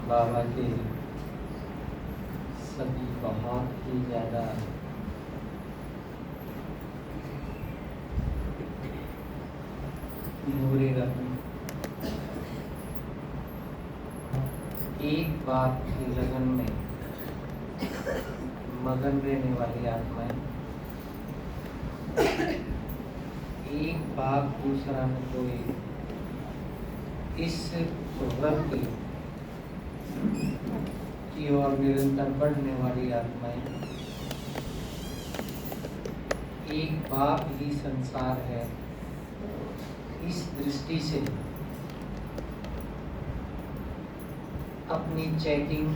बाबा के सभी बहुत ही ज़्यादा बुरे रत्न, एक बात की लगन में मगन रहने वाली आत्माएं, एक बाप दूसरा में कोई इस वृत्ति की ओर निरंतर बढ़ने वाली आत्माएं, एक बाप ही संसार है, इस दृष्टि से अपनी चेकिंग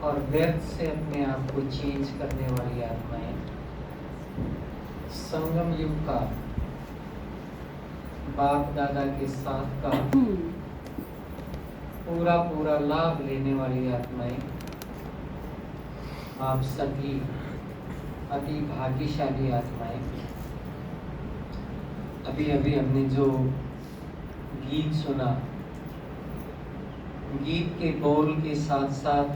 और व्यर्थ से अपने आप को चेंज करने वाली आत्माएं, संगम युग का बाप दादा के साथ का पूरा पूरा लाभ लेने वाली आत्माएं, आप सभी अति भाग्यशाली आत्माएं। अभी अभी हमने जो गीत सुना, गीत के बोल के साथ साथ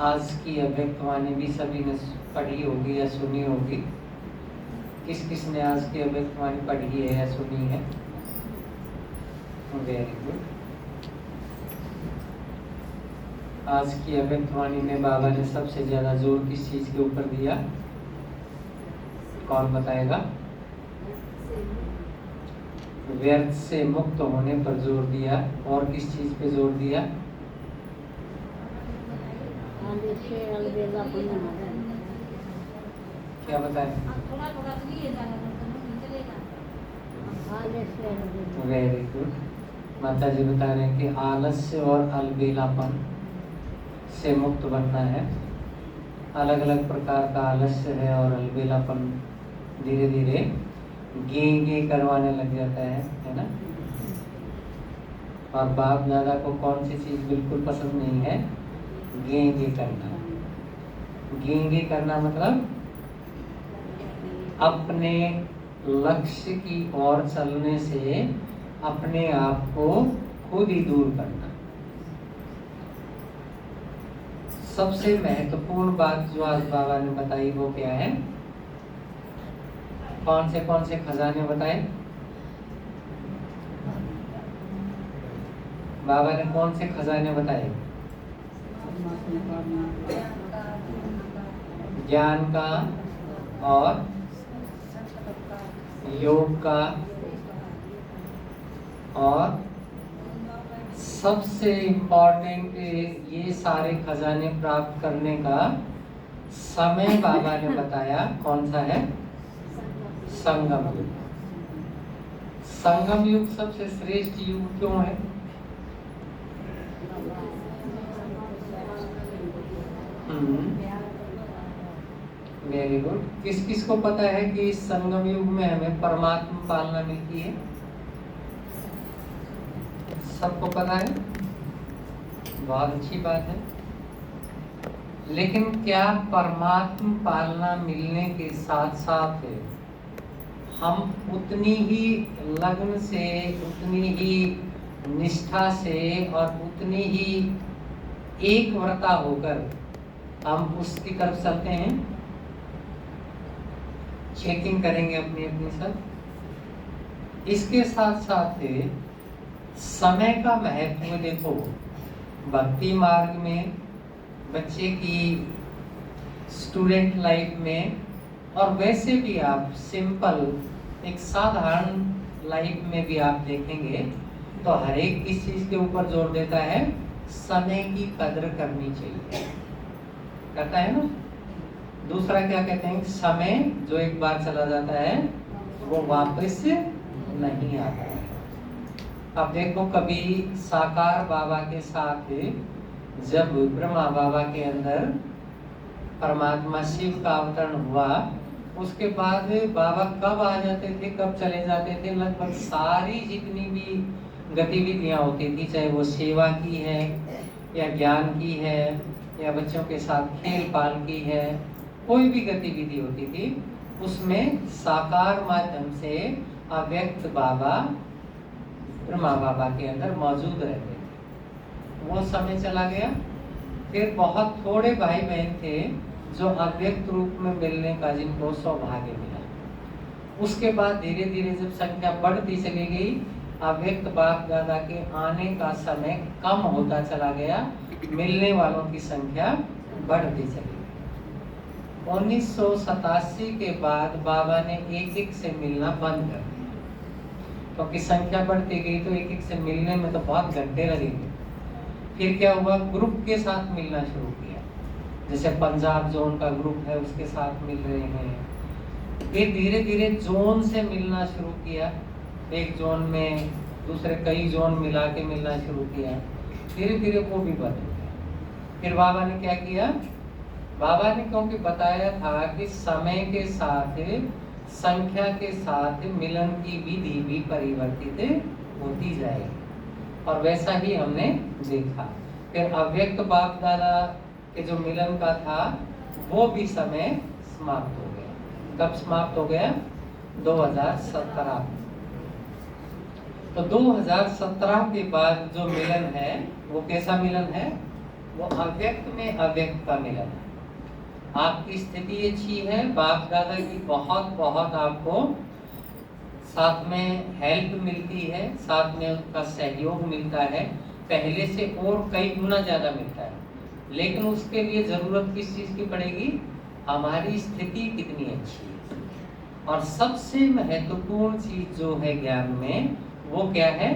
आज की अव्यक्तवाणी भी सभी ने पढ़ी होगी या सुनी होगी। किस किस ने आज की अव्यक्तवाणी पढ़ी है या सुनी है? Very good. आज की अव्यक्तवाणी में बाबा ने सबसे ज्यादा जोर किस चीज के ऊपर दिया? कौन बताएगा? व्यर्थ से मुक्त होने पर जोर दिया। और किस चीज पे जोर दिया? क्या बताएं? Very good. माता जी बता रहे हैं कि आलस्य और अलबेलापन से मुक्त बनना है। अलग अलग प्रकार का आलस्य है और अलबेलापन धीरे धीरे गे करवाने लग जाता है ना। और बाप दादा को कौन सी चीज बिल्कुल पसंद नहीं है? गे करना। गे करना मतलब अपने लक्ष्य की ओर चलने से अपने आप को खुद ही दूर करना। सबसे महत्वपूर्ण बात जो आज बाबा ने बताई वो क्या है? कौन से खजाने बताए? बाबा ने कौन से खजाने बताए? ज्ञान का और योग का, और सबसे इम्पोर्टेंट ये सारे खजाने प्राप्त करने का समय बाबा ने बताया। कौन सा है? संगम युग। संगम युग सबसे श्रेष्ठ युग क्यों है? Very good. किस किस को पता है कि इस संगम युग में हमें परमात्मा पालना मिलती है? सबको पता है? बहुत अच्छी बात है। लेकिन क्या परमात्मा पालना मिलने के साथ साथ हम उतनी ही लगन से, उतनी ही निष्ठा से और उतनी ही एकव्रता होकर हम उसकी तरफ चलते हैं? चेकिंग करेंगे अपनी अपनी सब। इसके साथ साथ समय का महत्व देखो। भक्ति मार्ग में, बच्चे की स्टूडेंट लाइफ में, और वैसे भी आप सिंपल एक साधारण लाइफ में भी आप देखेंगे तो हर एक किस चीज के ऊपर जोर देता है? समय की कदर करनी चाहिए, कहता है ना। दूसरा क्या कहते हैं? समय जो एक बार चला जाता है वो वापस नहीं आता है। अब देखो, कभी साकार बाबा के साथ जब ब्रह्मा बाबा के अंदर परमात्मा शिव का अवतरण हुआ, उसके बाद बाबा कब आ जाते थे, कब चले जाते थे? लगभग सारी जितनी भी गतिविधियां होती थी, चाहे वो सेवा की है या ज्ञान की है या बच्चों के साथ खेल पाल की है, कोई भी गतिविधि होती थी, उसमें साकार माध्यम से अव्यक्त बाबा ब्रह्मा बाबा के अंदर मौजूद रहते थे। वो समय चला गया। फिर बहुत थोड़े भाई बहन थे जो अव्यक्त रूप में मिलने का जिनको सौभाग्य मिला। उसके बाद धीरे धीरे जब संख्या बढ़ती चली गई, अव्यक्त बाप दादा के आने का समय कम होता चला गया, मिलने वालों की संख्या बढ़ती चली गई। 1987 के बाद बाबा ने एक एक से मिलना बंद कर दिया, क्योंकि संख्या बढ़ती गई तो एक एक से मिलने में तो बहुत घंटे लगेंगे। फिर क्या हुआ, ग्रुप के साथ मिलना शुरू किया, जैसे पंजाब जोन का ग्रुप है उसके साथ मिल रहे हैं। फिर धीरे धीरे जोन से मिलना शुरू किया, एक जोन में दूसरे कई जोन मिला के मिलना शुरू किया। धीरे धीरे वो भी बंद हो गया। फिर बाबा ने क्या किया, बाबा ने क्योंकि बताया था कि समय के साथ संख्या के साथ मिलन की विधि भी परिवर्तित होती जाएगी, और वैसा ही हमने देखा। फिर अव्यक्त बाप दादा के जो मिलन का था वो भी समय समाप्त हो गया। कब समाप्त हो गया, 2017। तो 2017 के बाद जो मिलन है वो कैसा मिलन है, वो अव्यक्त में अव्यक्त का मिलन है। आपकी स्थिति अच्छी है, बाप दादा की बहुत बहुत आपको साथ में हेल्प मिलती है, साथ में उसका सहयोग मिलता है, पहले से और कई गुना ज्यादा मिलता है। लेकिन उसके लिए जरूरत किस चीज की पड़ेगी, हमारी स्थिति कितनी अच्छी है। और सबसे महत्वपूर्ण चीज जो है ज्ञान में वो क्या है,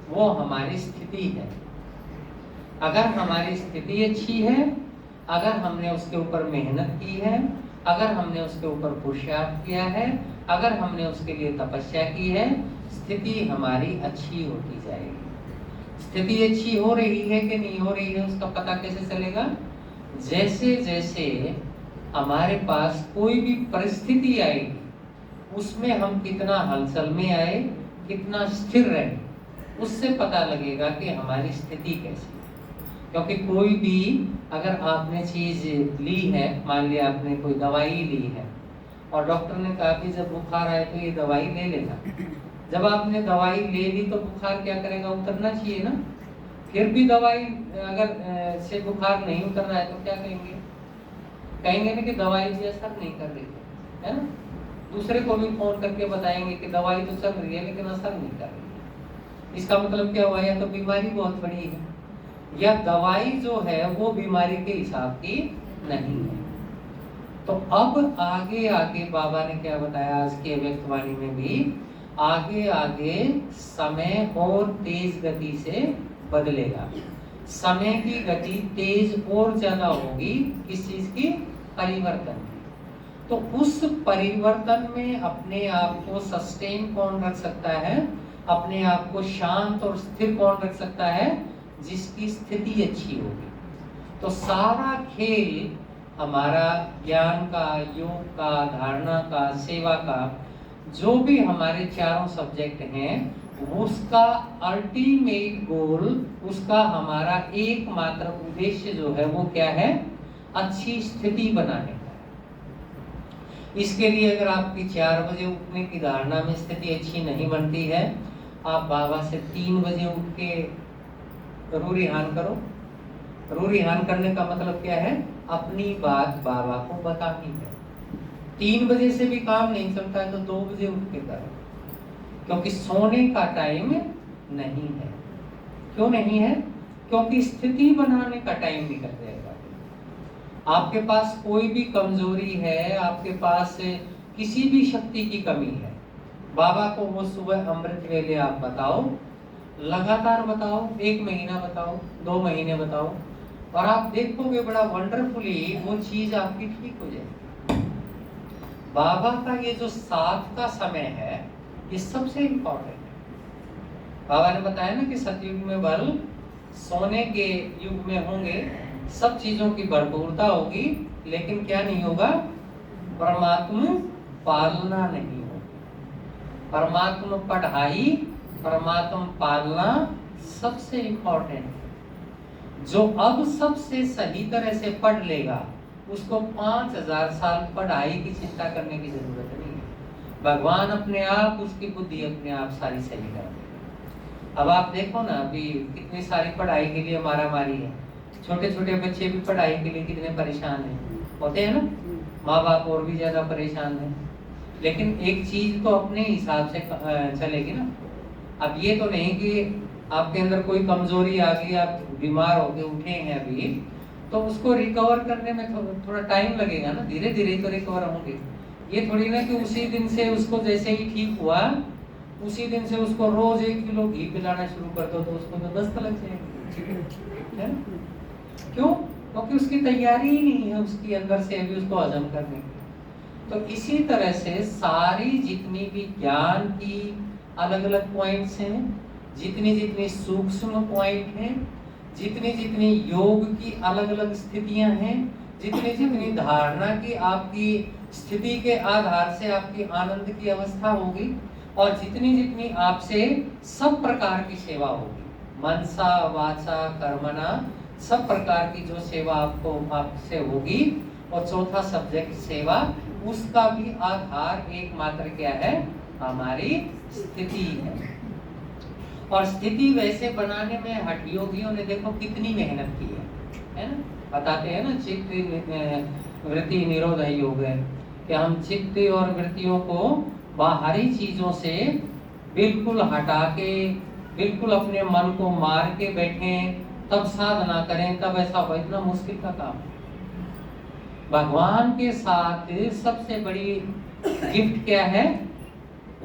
वो हमारी स्थिति है। अगर हमारी स्थिति अच्छी है, अगर हमने उसके ऊपर मेहनत की है, अगर हमने उसके ऊपर पुरुषार्थ किया है, अगर हमने उसके लिए तपस्या की है, स्थिति हमारी अच्छी होती जाएगी। स्थिति अच्छी हो रही है कि नहीं हो रही है उसका पता कैसे चलेगा, जैसे जैसे हमारे पास कोई भी परिस्थिति आएगी उसमें हम कितना हलचल में आए, कितना स्थिर रहे, उससे पता लगेगा कि हमारी स्थिति कैसी है। क्योंकि कोई भी अगर आपने चीज ली है, मान लिया आपने कोई दवाई ली है और डॉक्टर ने कहा कि जब बुखार आए तो ये दवाई ले लेना, जब आपने दवाई ले ली तो बुखार क्या करेगा, उतरना चाहिए ना। फिर भी दवाई अगर से बुखार नहीं उतर रहा है तो क्या कहेंगे, कहेंगे ना कि दवाई भी असर नहीं कर रही है ना। दूसरे को भी फोन करके बताएंगे कि दवाई तो चल रही है लेकिन असर नहीं कर रही है। इसका मतलब क्या हुआ, या तो बीमारी बहुत बड़ी है या दवाई जो है वो बीमारी के हिसाब की नहीं है। तो अब आगे आगे बाबा ने क्या बताया आज की अव्यक्तवाणी में भी, आगे आगे समय और तेज गति से बदलेगा। समय की गति तेज और ज्यादा होगी, किस चीज की, परिवर्तन की। तो उस परिवर्तन में अपने आप को सस्टेन कौन रख सकता है, अपने आप को शांत और स्थिर कौन रख सकता है, जिसकी स्थिति अच्छी होगी। तो सारा खेल हमारा ज्ञान का, योग का, धारणा का, सेवा का, जो भी हमारे चारों सब्जेक्ट हैं, उसका अल्टीमेट गोल, उसका हमारा एकमात्र उद्देश्य जो है वो क्या है, अच्छी स्थिति बनाने का। इसके लिए अगर आपकी 4 बजे उठने की धारणा में स्थिति अच्छी नहीं बनती है, आप बाबा से 3 बजे उठ के रूरिहान करो। रूरिहान करने का मतलब क्या है, अपनी बात बाबा को बतानी है। 3 बजे से भी काम नहीं चलता है तो 2 बजे उठ के करो, क्योंकि सोने का टाइम नहीं है। क्यों नहीं है, क्योंकि स्थिति बनाने का टाइम निकल जाएगा। आपके पास कोई भी कमजोरी है, आपके पास किसी भी शक्ति की कमी है, बाबा को वो सुबह अमृत वेले आप बताओ, लगातार बताओ, 1 महीना बताओ, 2 महीने बताओ, और आप देखोगे बड़ा वंडरफुली वो चीज आपकी ठीक हो जाएगी। बाबा का ये जो साथ का समय है ये सबसे इंपॉर्टेंट है। बाबा ने बताया ना कि सतयुग में बल सोने के युग में होंगे, सब चीजों की भरपूरता होगी, लेकिन क्या नहीं होगा, परमात्मा पालना नहीं होगी। परमात्मा पढ़ाई, परमात्मा पालना सबसे इंपॉर्टेंट है। जो अब सबसे सही तरह से पढ़ लेगा उसको 5000 साल पढ़ाई की चिंता करने की जरूरत नहीं है। भगवान अपने आप, उसकी बुद्धि अपने आप सारी सही कर देगा। अब आप देखो ना, अभी कितनी सारी पढ़ाई के लिए मारामारी है, छोटे छोटे बच्चे भी पढ़ाई के लिए कितने परेशान हैं, होते हैं ना, माँ बाप और भी ज्यादा परेशान हैं। लेकिन एक चीज तो अपने हिसाब से चलेगी ना। अब ये तो नहीं कि आपके अंदर कोई कमजोरी आ गई, आप बीमार होके उठे हैं अभी, तो उसको रिकवर करने में थोड़ा टाइम लगेगा ना, धीरे धीरे तो रिकवर होंगे। ये थोड़ी ना कि उसी दिन से उसको जैसे ही ठीक हुआ उसी दिन से उसको रोज 1 किलो घी पिलाना शुरू कर दो तो उसको तो दस्त लग जाएगी, है ना? क्यों? क्योंकि उसकी तैयारी ही नहीं है उसकी अंदर से अभी उसको हजम करने की। तो इसी तरह से सारी जितनी भी ज्ञान की अलग अलग पॉइंट्स हैं, जितनी जितनी सूक्ष्म पॉइंट हैं, जितनी जितनी योग की अलग अलग स्थितियां हैं, जितनी जितनी धारणा की आपकी स्थिति के आधार से आपकी आनंद की अवस्था होगी, और जितनी जितनी आपसे सब प्रकार की सेवा होगी, मनसा वाचा कर्मणा, सब प्रकार की जो सेवा आपको आपसे होगी, और चौथा सब्जेक्ट सेवा, उसका भी आधार एकमात्र क्या है? हमारी स्थिति है। और स्थिति वैसे बनाने में हठ योगियों ने देखो कितनी मेहनत की है ना? बताते हैं ना चित्त वृत्ति निरोध योग है कि हम चित्त और वृत्तियों को बाहरी चीजों से बिल्कुल हटा के, बिल्कुल अपने मन को मार के बैठें, तब साधना करें, तब ऐसा हो, इतना मुश्किल का काम है। भगवान के साथ सबसे बड़ी गिफ्ट क्या है?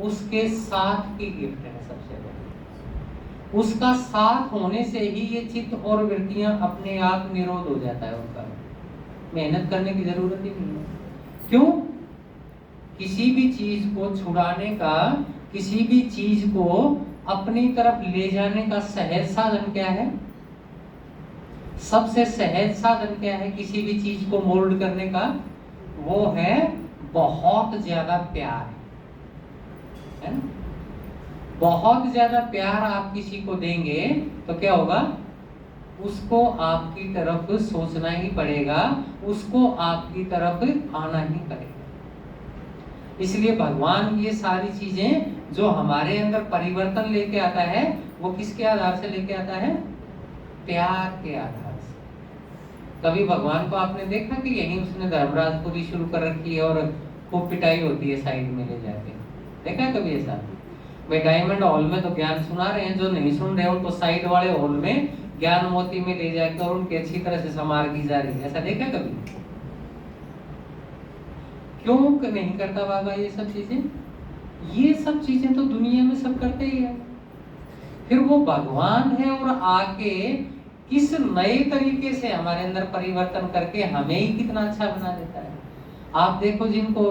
उसके साथ की गिफ्ट है सबसे बड़ी। उसका साथ होने से ही ये चित्त और वृत्तियां अपने आप निरोध हो जाता है उनका, मेहनत करने की जरूरत ही नहीं है। क्यों? किसी भी चीज को छुड़ाने का, किसी भी चीज को अपनी तरफ ले जाने का सहज साधन क्या है? सबसे सहज साधन क्या है किसी भी चीज को मोल्ड करने का? वो है बहुत ज्यादा प्यार, है ना? बहुत ज्यादा प्यार आप किसी को देंगे तो क्या होगा? उसको आपकी तरफ सोचना ही पड़ेगा, उसको आपकी तरफ आना ही पड़ेगा। इसलिए भगवान ये सारी चीजें जो हमारे अंदर परिवर्तन लेके आता है, वो किसके आधार से लेके आता है? प्यार के आधार से। कभी भगवान को आपने देखा कि यही उसने धर्मराजपुरी शुरू कर रखी है और खूब पिटाई होती है साइड में ले जाके? देखा कभी ऐसा? भाई डायमंड हॉल में तो ज्ञान सुना रहे हैं, जो नहीं सुन रहे उनको साइड वाले हॉल में ज्ञान मोती में ले जाकर उनकी अच्छी तरह से संभाल की जा रही है। ऐसा देखा कभी? क्यों नहीं करता बाबा ये सब चीजें? ये सब चीजें तो दुनिया में सब करते ही है। फिर वो भगवान है और आके किस नए तरीके से हमारे अंदर परिवर्तन करके हमें ही कितना अच्छा बना देता है। आप देखो, जिनको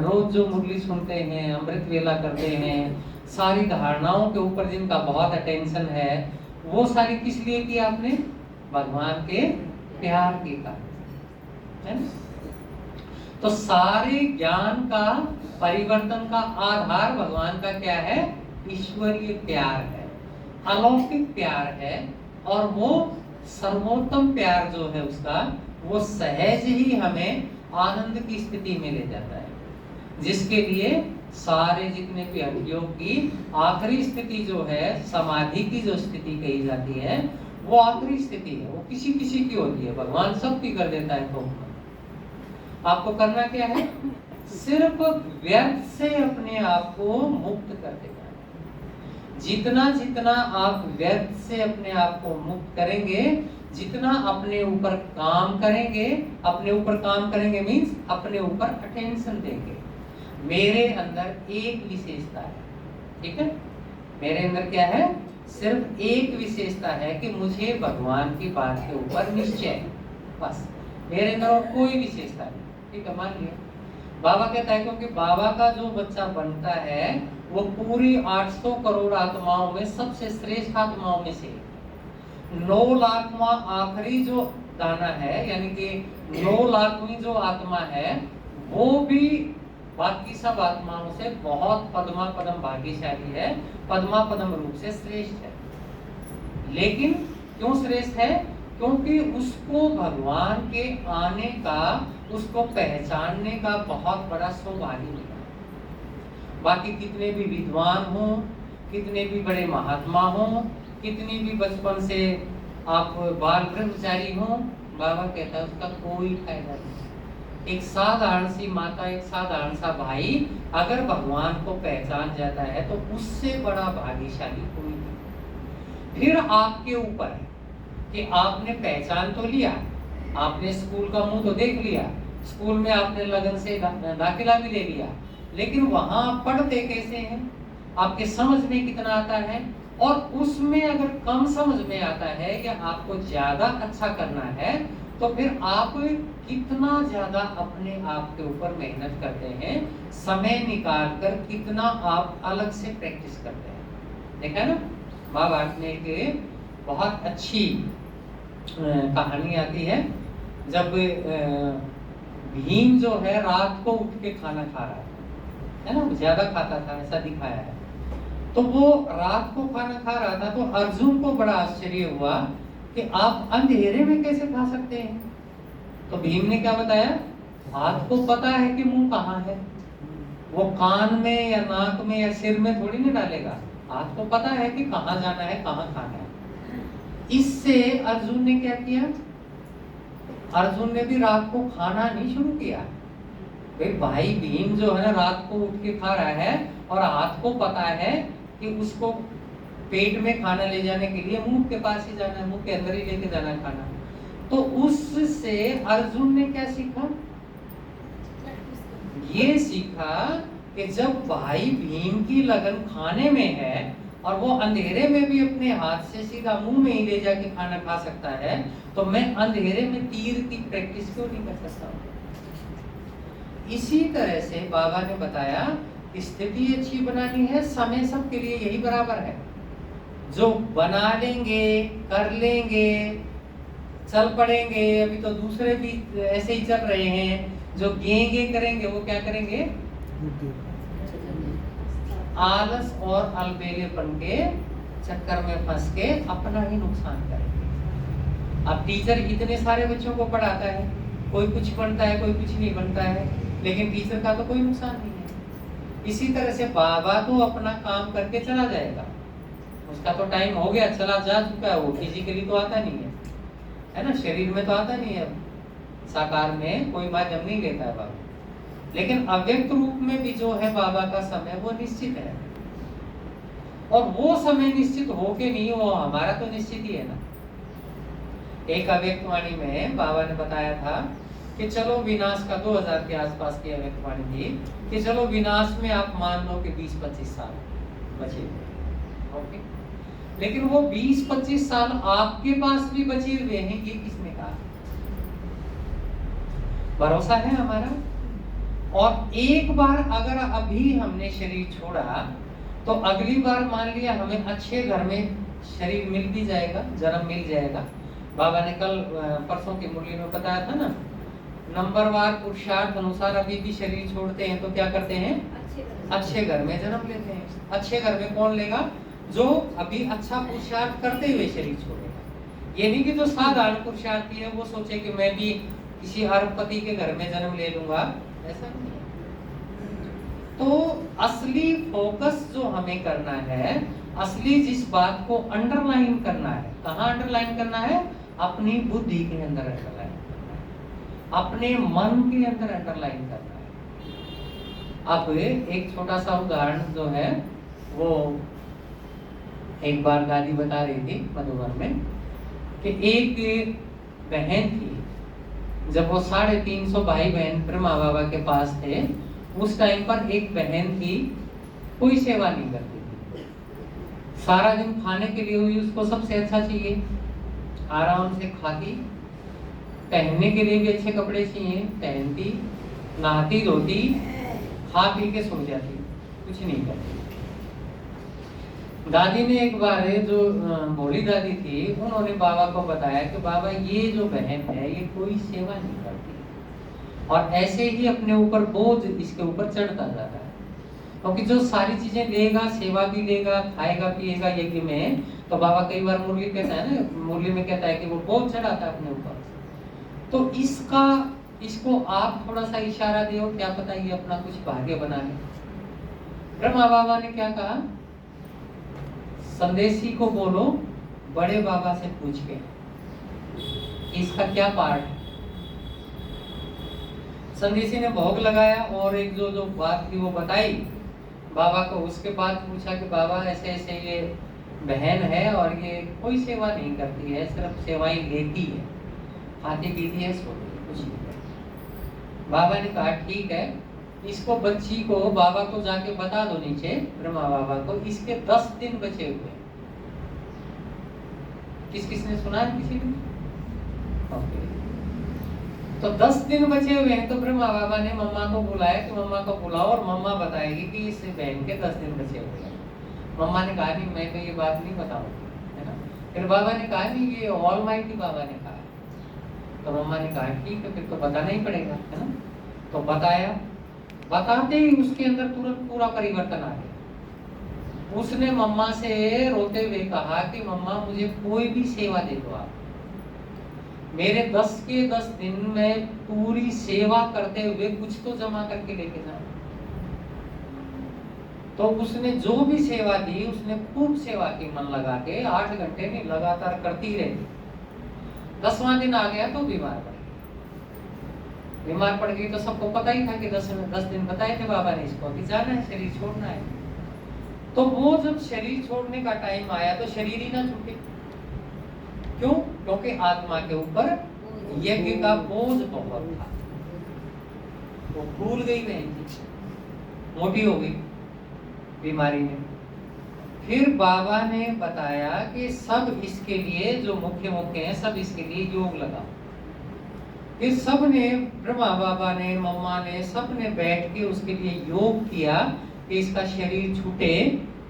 रोज जो मुरली सुनते हैं, अमृत वेला करते हैं, सारी धारणाओं के ऊपर जिनका बहुत अटेंशन है, वो सारी किस लिए की आपने? भगवान के प्यार के कारण, है ना? तो सारे ज्ञान का परिवर्तन का आधार भगवान का क्या है? ईश्वरीय प्यार है, अलौकिक प्यार है। और वो सर्वोत्तम प्यार जो है उसका, वो सहज ही हमें आनंद की स्थिति में ले जाता है, जिसके लिए सारे जितने भी योग की आखिरी स्थिति जो है, समाधि की जो स्थिति कही जाती है, वो आखिरी स्थिति है। वो किसी किसी की होती है, भगवान सबकी कर देता है। तो आपको करना क्या है? सिर्फ व्यर्थ से अपने आप को मुक्त कर देना। जितना जितना आप व्यर्थ से अपने आप को मुक्त करेंगे, जितना अपने ऊपर काम करेंगे, अपने ऊपर काम करेंगे मीन्स अपने ऊपर अटेंशन देंगे। मेरे अंदर एक विशेषता है, ठीक है? मेरे अंदर क्या है? सिर्फ एक विशेषता है कि मुझे भगवान की बात के ऊपर निश्चय है, बस। मेरे अंदर और कोई विशेषता नहीं, ठीक है? मान लिया बाबा कहता है, क्योंकि बाबा का जो बच्चा बनता है वो पूरी 800 करोड़ आत्माओं में सबसे श्रेष्ठ आत्माओं में से 9 लाखवां आखिरी जो दाना है, यानी कि 9 लाखवीं जो आत्मा है, वो भी बाकी सब आत्माओं से बहुत पद्मा पदम भाग्यशाली है, पद्मा पदम रूप से श्रेष्ठ है। लेकिन क्यों श्रेष्ठ है? क्योंकि उसको भगवान के आने का, उसको पहचानने का बहुत बड़ा सौभाग्य मिला। बाकी कितने भी विद्वान हो, कितने भी बड़े महात्मा हों, कितनी भी बचपन से आप बाल ब्रह्मचारी हों, बाबा कहता है उसका कोई फायदा नहीं। एक साधारण सी माता, एक साधारण सा भाई अगर भगवान को पहचान जाता है तो उससे बड़ा भाग्यशाली कोई नहीं। फिर आपके ऊपर है कि आपने पहचान तो लिया, आपने स्कूल का मुंह तो देख लिया, स्कूल में आपने लगन से दाखिला भी ले लिया, लेकिन वहां आप पढ़ते कैसे हैं, आपके समझ में कितना आता है, और उसमें अगर कम समझ में आता है या आपको ज्यादा अच्छा करना है तो फिर आप कितना ज्यादा अपने आप के ऊपर मेहनत करते हैं, समय निकाल कर कितना आप अलग से प्रैक्टिस करते हैं। देखा ना, महाभारत में एक बहुत अच्छी कहानी आती है, जब भीम जो है रात को उठ के खाना खा रहा है ना, ज्यादा खाता था ऐसा दिखाया है। तो वो रात को खाना खा रहा था तो अर्जुन को बड़ा आश्चर्य हुआ कि आप अंधेरे में कैसे खा सकते हैं। तो भीम ने क्या बताया, आपको पता है कि मुंह कहाँ है, वो कान में या नाक में या सिर में थोड़ी ना डालेगा, आपको पता है कि कहाँ जाना है, कहाँ खाना है। इससे अर्जुन ने क्या किया, अर्जुन ने भी रात को खाना नहीं शुरू किया। भाई भीम जो है ना रात को उठ के खा रहा है और हाथ को पता है कि उसको पेट में खाना ले जाने के लिए मुंह के पास ही जाना है, मुंह के अंदर ही लेके जाना है खाना। तो उससे अर्जुन ने क्या सीखा, ये सीखा कि जब भाई भीम की लगन खाने में है और वो अंधेरे में भी अपने हाथ से सीधा मुंह में ही ले जाके खाना खा सकता है, तो मैं अंधेरे में तीर की प्रैक्टिस क्यों नहीं कर सकता। इसी तरह से बाबा ने बताया स्थिति अच्छी बनानी है, समय सबके लिए यही बराबर है। जो बना लेंगे, कर लेंगे, चल पड़ेंगे, अभी तो दूसरे भी ऐसे ही चल रहे हैं, जो गेंगे करेंगे वो क्या करेंगे, आलस और अलबेलेपन के चक्कर में फंस के अपना ही नुकसान करेंगे। अब टीचर इतने सारे बच्चों को पढ़ाता है, कोई कुछ बनता है, कोई कुछ नहीं बनता है, लेकिन टीचर का तो कोई नुकसान नहीं है। इसी तरह से बाबा तो अपना काम करके चला जाएगा, उसका तो टाइम हो गया, चला जा चुका है, वो फिजिकली तो आता नहीं है ना, शरीर में तो आता नहीं है, साकार में कोई बात जब नहीं लेता है बाबा, लेकिन अव्यक्त रूप में भी जो है बाबा का समय वो निश्चित है। और वो समय निश्चित हो के नहीं हो, हमारा तो निश्चित ही है ना। एक अव्यक्त वाणी में बाबा ने बताया था कि चलो विनाश का 2000 के आसपास की अव्यक्त वाणी थी कि चलो विनाश में आप मान लो कि 20-25 साल बचे, ओके, लेकिन वो 20-25 साल आपके पास भी बचे हुए हैं, ये किसने कहा, भरोसा है हमारा। और एक बार अगर अभी हमने शरीर छोड़ा तो अगली बार मान लिया हमें अच्छे घर में शरीर मिल भी जाएगा, जन्म मिल जाएगा। बाबा ने कल परसों की मुरली में बताया था ना, नंबरवार पुरुषार्थ अनुसार अभी भी शरीर छोड़ते हैं तो क्या करते हैं, अच्छे घर में जन्म लेते हैं। अच्छे घर में कौन लेगा, जो अभी अच्छा पुरुषार्थ करते हुए शरीर छोड़ेगा। ये नहीं कि जो साधारण पुरुषार्थी है वो सोचे कि मैं भी किसी अरबपति के घर में जन्म ले लूंगा, ऐसा नहीं है। तो असली फोकस जो हमें करना है, असली जिस बात को अंडरलाइन करना है, कहाँ अंडरलाइन करना है, अपनी बुद्धि के अंदर अंडरलाइन करना है, अपने मन के अंदर अंडरलाइन करना है। अब एक छोटा सा उदाहरण जो है वो एक बार दादी बता रही थी मधुबन में कि एक बहन थी, जब वो 350 भाई बहन ब्रह्मा बाबा के पास थे, उस टाइम पर एक बहन थी, कोई सेवा नहीं करती थी, सारा दिन खाने के लिए हुई, उसको सबसे अच्छा चाहिए, आराम से खाती, पहनने के लिए भी अच्छे कपड़े चाहिए, पहनती, नहाती धोती, खा पी के सो जाती, कुछ नहीं करती। दादी ने एक बार, जो भोली दादी थी, उन्होंने बाबा को बताया कि बाबा ये जो बहन है ये कोई सेवा नहीं करती और ऐसे ही अपने ऊपर बोझ इसके ऊपर चढ़ता जा रहा है, क्योंकि जो सारी चीजें लेगा, सेवा भी लेगा, खाएगा पिएगा यज्ञ में, तो बाबा कई बार मुरली कहता है ना, मुरली में कहता है कि वो बोझ चढ़ाता है अपने ऊपर। तो इसको आप थोड़ा सा इशारा दो, क्या पता ये अपना कुछ भाग्य बना ले। ब्रह्मा बाबा ने क्या कहा संदेशी को बोलो बड़े बाबा से पूछ के इसका क्या पार्ट है। संदेशी ने भोग लगाया और एक जो बात थी वो बताई बाबा को। उसके बाद पूछा कि बाबा ऐसे ऐसे ये बहन है और ये कोई सेवा नहीं करती है, सिर्फ सेवाएं लेती है, खाती पीती है, सोती है, कुछ नहीं करती। बाबा ने कहा ठीक है, इसको बच्ची को बाबा को जाके बता दो नीचे ब्रह्मा बाबा को, इसके 10 दिन बचे हुए। किसने सुना है किसी ने? ओके। तो 10 दिन बचे हुए हैं। तो ब्रह्मा बाबा ने मम्मा को बुलाया कि मम्मा को बुलाओ और मम्मा बताएगी कि इस बहन के 10 दिन बचे हुए हैं। मम्मा ने कहा नहीं मैं तो ये बात नहीं बताऊंगी, है ना। फिर बाबा ने कहा नहीं ये ऑलमाइटी बाबा ने कहा। तो मम्मा ने कहा ठीक है फिर तो बताना ही पड़ेगा, है ना। तो बताया, बताते ही उसके अंदर तुरंत पूरा परिवर्तन आ गया। उसने मम्मा से रोते हुए कहा कि मम्मा मुझे कोई भी सेवा दे दो आप, मेरे 10 के 10 दिन में पूरी सेवा करते हुए कुछ तो जमा करके लेके जाओ। तो उसने जो भी सेवा दी उसने खूब सेवा की, मन लगा के 8 घंटे में लगातार करती रही। 10वां दिन आ गया तो बीमार पड़ गई। तो सबको पता ही था कि 10 दिन बताए थे बाबा ने इसको कि जाना है, शरीर छोड़ना है। तो वो जब शरीर छोड़ने का टाइम आया तो शरीर ही ना छूटे। क्यों? क्योंकि आत्मा के ऊपर यज्ञ का बोझ बहुत था। वो भूल गई, बहन मोटी हो गई बीमारी में। फिर बाबा ने बताया कि सब इसके लिए जो मुख्य हैं सब इसके लिए योग लगाओ। फिर सब ने, ब्रह्मा बाबा ने, मम्मा ने, सब ने बैठ के उसके लिए योग किया कि इसका शरीर छूटे,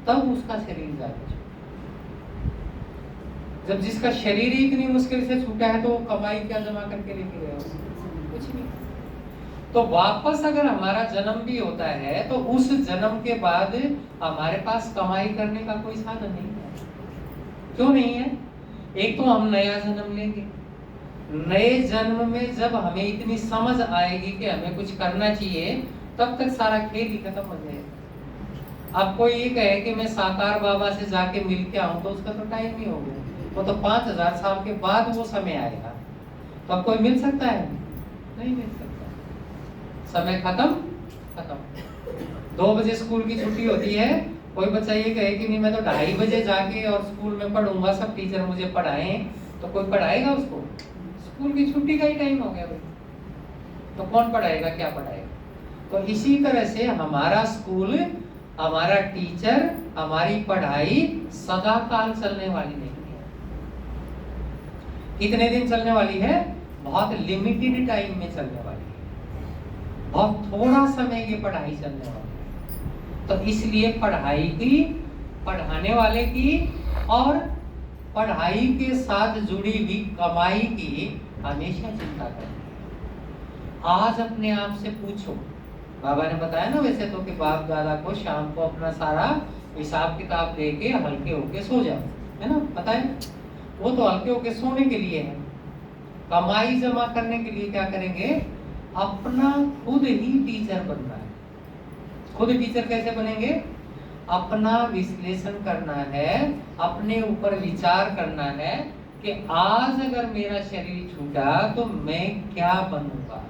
तब उसका शरीर जाके छूटे। जब जिसका शरीर ही इतनी मुश्किल से छूटा है तो वो कमाई क्या जमा करके लेके गया? कुछ नहीं। तो वापस अगर हमारा जन्म भी होता है तो उस जन्म के बाद हमारे पास कमाई करने का कोई साधन नहीं है। क्यों नहीं है? एक तो हम नया जन्म लेंगे, नए जन्म में जब हमें इतनी समझ आएगी कि हमें कुछ करना चाहिए, तब तक सारा खेल ही खत्म हो जाएगा। अब कोई ये कहे कि मैं साकार बाबा से जाके मिल के आऊं, तो उसका तो टाइम ही हो गया। वो तो 5000 साल के बाद वो समय आएगा। तो अब कोई मिल सकता है? नहीं मिल सकता। समय खत्म। 2 बजे स्कूल की छुट्टी होती है, कोई बच्चा ये कहे कि नहीं मैं तो 2:30 बजे जाके और स्कूल में पढ़ूंगा, सब टीचर मुझे पढ़ाएं, तो कोई पढ़ाएगा उसको? स्कूल की छुट्टी का ही टाइम हो गया भाई, तो कौन पढ़ाएगा, क्या पढ़ाएगा? तो इसी तरह से हमारा स्कूल, हमारा टीचर, हमारी पढ़ाई सदा काल चलने वाली नहीं है। कितने दिन चलने वाली है? बहुत लिमिटेड टाइम में चलने वाली है। बहुत थोड़ा समय ये पढ़ाई चलने वाली है। तो इसलिए पढ़ाई की, पढ़ाने वाले की और पढ़ाई के साथ जुड़ी हुई कमाई की हमेशा चिंता करनी। आज अपने आप से पूछो, बाबा ने बताया ना वैसे तो कि बाप दादा को शाम को अपना सारा हिसाब किताब देके हल्के होके सो जाओ, है ना, पता है? वो तो हल्के होके सोने के लिए है। कमाई जमा करने के लिए क्या करेंगे? अपना खुद ही टीचर बनना है। खुद टीचर कैसे बनेंगे? अपना विश्लेषण करना है, अपने ऊपर विचार करना है कि आज अगर मेरा शरीर छूटा तो मैं क्या बनूंगा,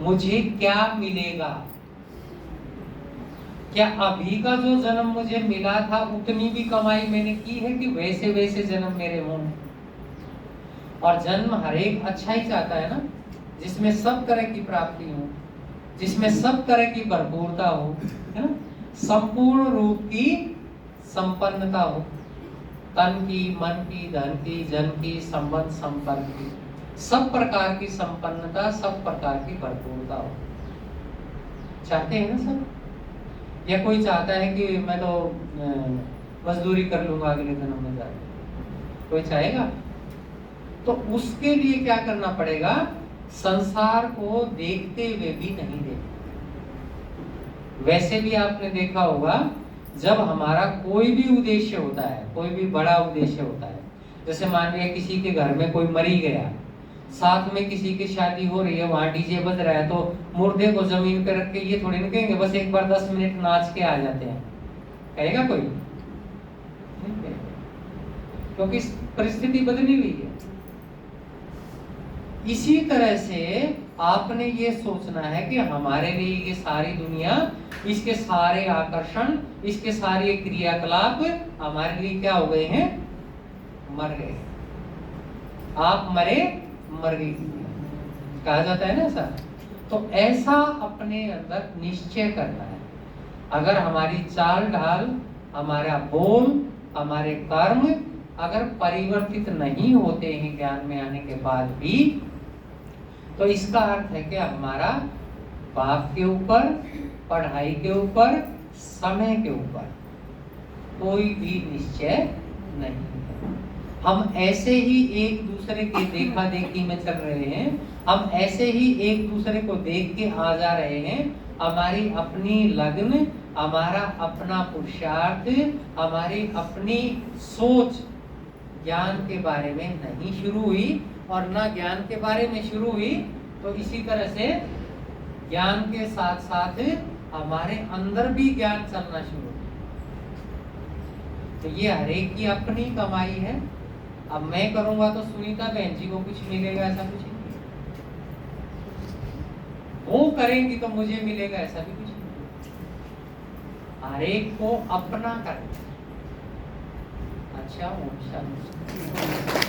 मुझे क्या मिलेगा, क्या अभी का जो जन्म मुझे मिला था उतनी भी कमाई मैंने की है कि वैसे वैसे जन्म मेरे हों। और जन्म हर एक अच्छा ही चाहता है ना, जिसमें सब तरह की प्राप्ति हो, जिसमें सब तरह की भरपूरता हो, है ना, संपूर्ण रूप की संपन्नता हो, तन की, मन की, धन की, जन की, संबंध संपर्क की, सब प्रकार की संपन्नता, सब प्रकार की भरपूरता हो। चाहते हैं ना सब? या कोई चाहता है कि मैं तो मजदूरी कर लूंगा अगले जन्म में जाके? कोई चाहेगा? तो उसके लिए क्या करना पड़ेगा? संसार को देखते हुए भी नहीं देखना। वैसे भी आपने देखा होगा जब हमारा कोई भी उद्देश्य होता है, कोई भी बड़ा उद्देश्य होता है, जैसे मान लिया किसी के घर में कोई मरी गया, साथ में किसी की शादी हो रही है, वहां डीजे बज रहा है, तो मुर्दे को जमीन पे रख के ये थोड़ी ना कहेंगे बस एक बार 10 मिनट नाच के आ जाते हैं, कहेगा कोई? नहीं कहेगा, क्योंकि परिस्थिति बदली हुई है। इसी तरह से आपने ये सोचना है कि हमारे लिए ये सारी दुनिया, इसके सारे आकर्षण, इसके सारे क्रियाकलाप हमारे लिए क्या हो गए हैं? मर गए। आप मरे, मर गई कहा जाता है ना ऐसा। तो ऐसा अपने अंदर निश्चय करना है। अगर हमारी चाल ढाल, हमारा बोल, हमारे कर्म अगर परिवर्तित नहीं होते हैं ज्ञान में आने के बाद भी, तो इसका अर्थ है कि हमारा बाप के ऊपर, पढ़ाई के ऊपर, समय के ऊपर कोई भी निश्चय नहीं है। हम ऐसे ही एक दूसरे के देखा देखी में चल रहे हैं, हम ऐसे ही एक दूसरे को देख के आ जा रहे हैं। हमारी अपनी लगन, हमारा अपना पुरुषार्थ, हमारी अपनी सोच ज्ञान के बारे में नहीं शुरू हुई, और ना ज्ञान के बारे में शुरू हुई, तो इसी तरह से ज्ञान के साथ साथ हमारे अंदर भी ज्ञान चलना शुरू हुआ। तो ये हरेक की अपनी कमाई है। अब मैं करूंगा तो सुनीता बहन जी को कुछ मिलेगा, ऐसा कुछ नहीं। वो करेंगी तो मुझे मिलेगा, ऐसा भी कुछ नहीं। हरेक को अपना करना। अच्छा,